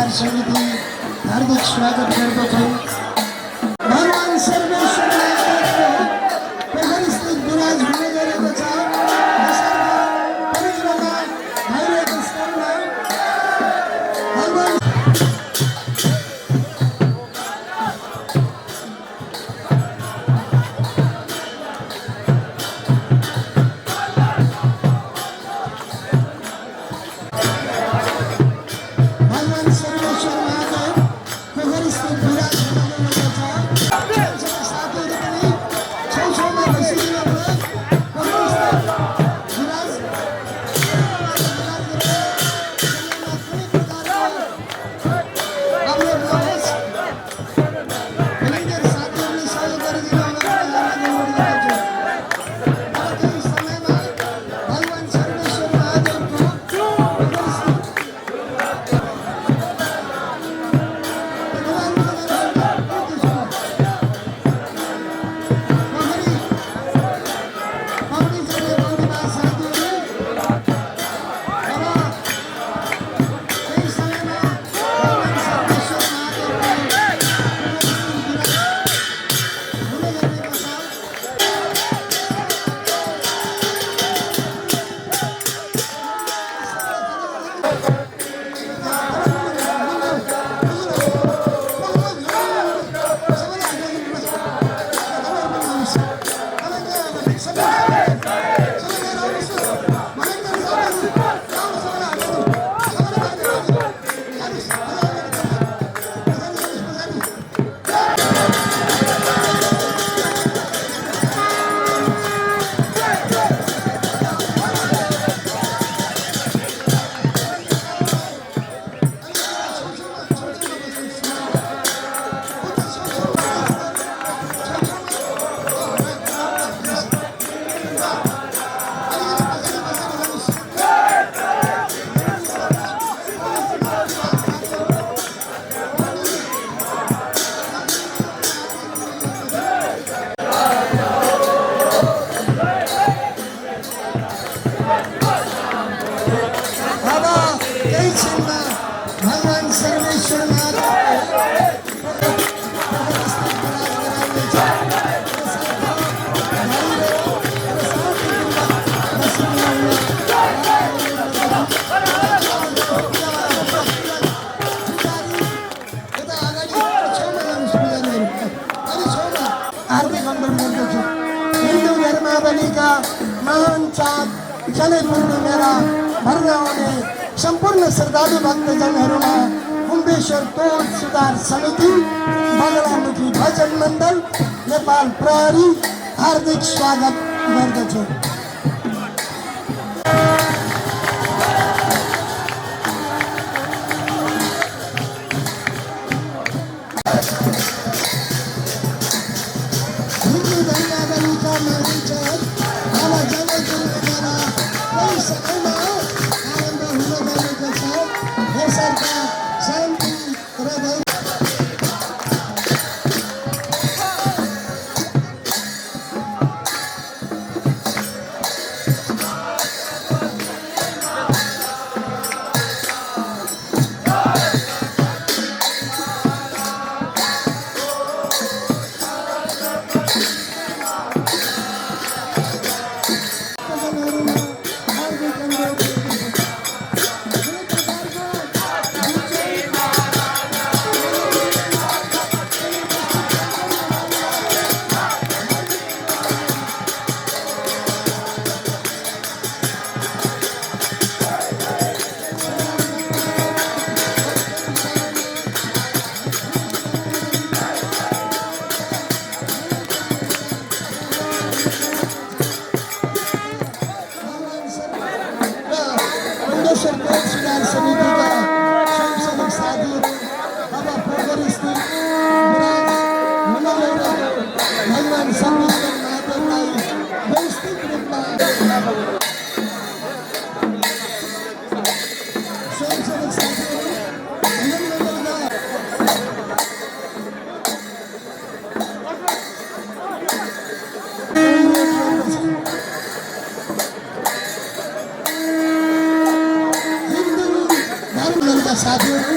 सुधार समिति हार्दिक स्वागत गर्दछौँ। भगवान सर्वेश्वर महादेवको पोखरी स्थित विराज हुने गरेको छ। यसर्थ पवित्रमा भइरहेको स्थानमा भगवान सर्वेश्वर महादेव पोखरी स्थित विराज हुने गरेको छ। साथीहरू पनि छेउछाउमा बसिदिनु होला। पोखरी स्थित विराज कुनै प्रकारको अवरोध नहोस्। भयङ्कर साथीहरूले सहयोग गरिदिनु होला भन्ने अनुरोध गर्दछु। अब केही समयमा भगवान सर्वेश्वर महादेवको पोखरी स्थित भगवान सर्वेश्वर हार्दिक अनुरोध गर्दछु। हिन्दू धर्मावलीका महान चाड चले पूर्णिमेमा भर्न आउने सम्पूर्ण श्रद्धालु भक्तजनहरूमा कुम्भेश्वर टोल सुधार समिति बगलामुखी भजन मण्डल नेपाल प्रहरी हार्दिक स्वागत गर्दछु। हिन्दू धर्मावलीका महान चाड बाबा जनकपुर मेला केही समयमा आरम्भ हुन गएको छ। यसर्थ शान्ति र सुधार समितिका संयोजक साथीहरू अब पोखरी स्थित विराज हुन गएको भगवान सर्वेश्वर महादेवलाई व्यवस्थित रूपमा संयोजक साथीहरू साथीहरू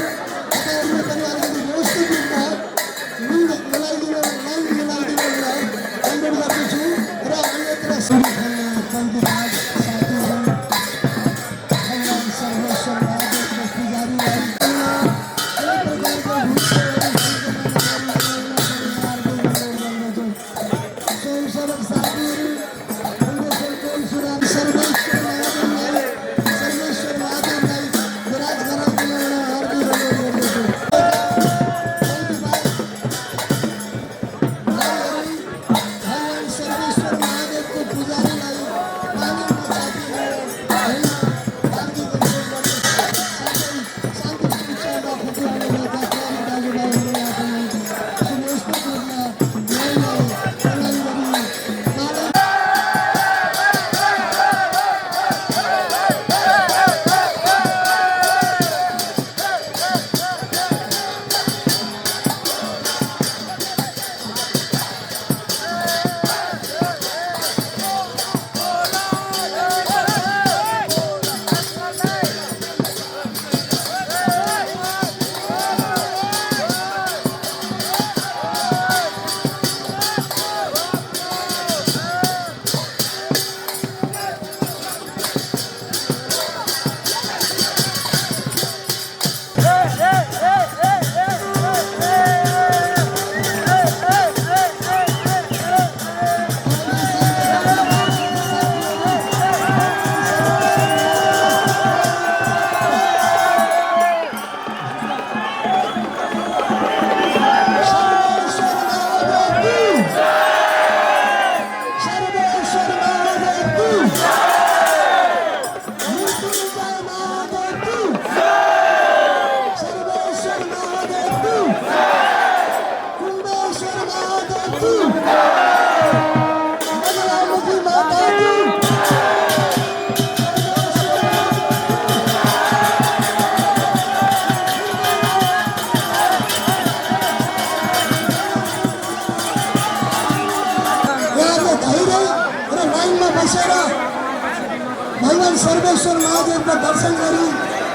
भगवान सर्वेश्वर महादेवको दर्शन गरी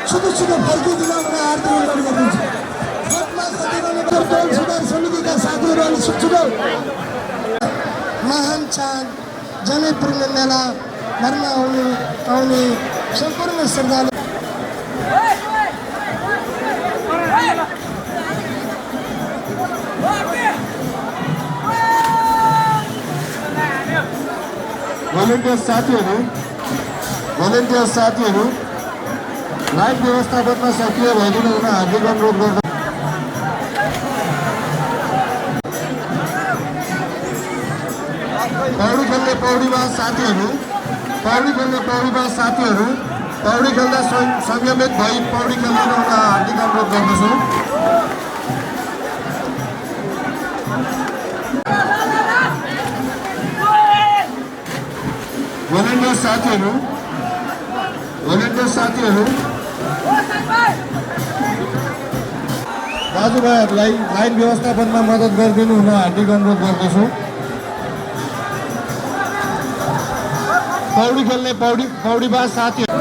छिटो फर्किदिन भने आरती गरिदिन्छु। छठमा खतिरहने टोल सुधार समितिका साथीहरू अलि छिटो महान चाड जनैपूर्ण मेला भर्न आउने सम्पूर्ण श्रद्धालु भोलिन्टियर साथीहरू लाइट व्यवस्थापनमा सक्रिय भइदिनु हुन हार्दिक अनुरोध गर्दछु। पौडी खेल्ने पौडीबाज साथीहरू पौडी खेल्दा संयमित भई पौडी खेलिदिनु हुन हार्दिक अनुरोध गर्दछु। भोलिन्टियर साथीहरू दाजुभाइहरूलाई लाइन व्यवस्थापनमा मद्दत गरिदिनु हुन हार्दिक अनुरोध गर्दछु। पौडी खेल्ने पौडीबाज साथीहरू साथीहरू